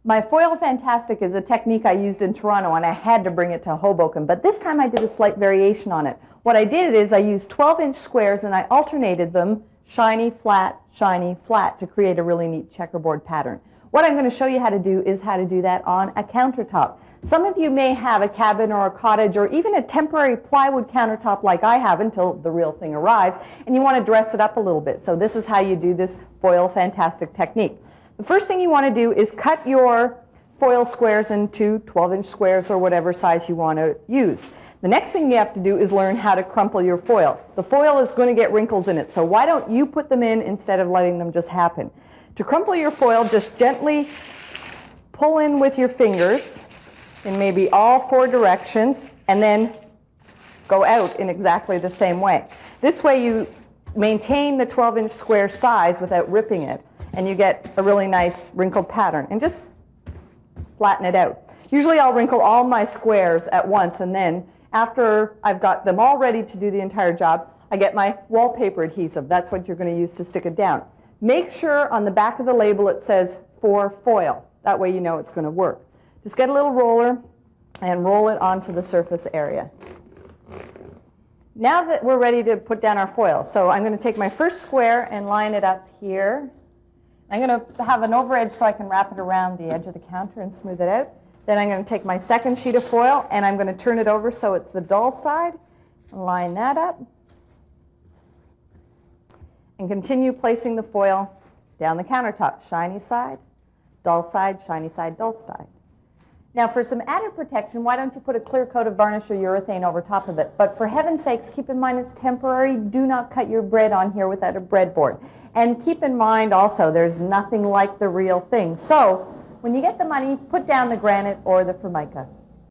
My foil fantastic is a technique I used in Toronto, and I had to bring it to Hoboken, but this time I did a slight variation on it. What I did is I used 12-inch squares and I alternated them shiny, flat, to create a really neat checkerboard pattern. What I'm going to show you how to do is how to do that on a countertop. Some of you may have a cabin or a cottage or even a temporary plywood countertop like I have until the real thing arrives, and you want to dress it up a little bit. So this is how you do this foil fantastic technique. The first thing you want to do is cut your foil squares into 12-inch squares or whatever size you want to use. The next thing you have to do is learn how to crumple your foil. The foil is going to get wrinkles in it, so why don't you put them in instead of letting them just happen. To crumple your foil, just gently pull in with your fingers in maybe all 4 directions and then go out in exactly the same way. This way you maintain the 12-inch square size without ripping it, and you get a really nice wrinkled pattern. And just flatten it out. Usually I'll wrinkle all my squares at once, and then after I've got them all ready to do the entire job, I get my wallpaper adhesive. That's what you're going to use to stick it down. Make sure on the back of the label it says for foil. That way you know it's going to work. Just get a little roller and roll it onto the surface area. Now that we're ready to put down our foil, so I'm going to take my first square and line it up here. I'm going to have an over edge so I can wrap it around the edge of the counter and smooth it out. Then I'm going to take my second sheet of foil and I'm going to turn it over so it's the dull side. Line that up. And continue placing the foil down the countertop. Shiny side, shiny side, dull side. Now for some added protection, why don't you put a clear coat of varnish or urethane over top of it? But for heaven's sakes, keep in mind it's temporary. Do not cut your bread on here without a breadboard. And keep in mind also, there's nothing like the real thing. So when you get the money, put down the granite or the Formica.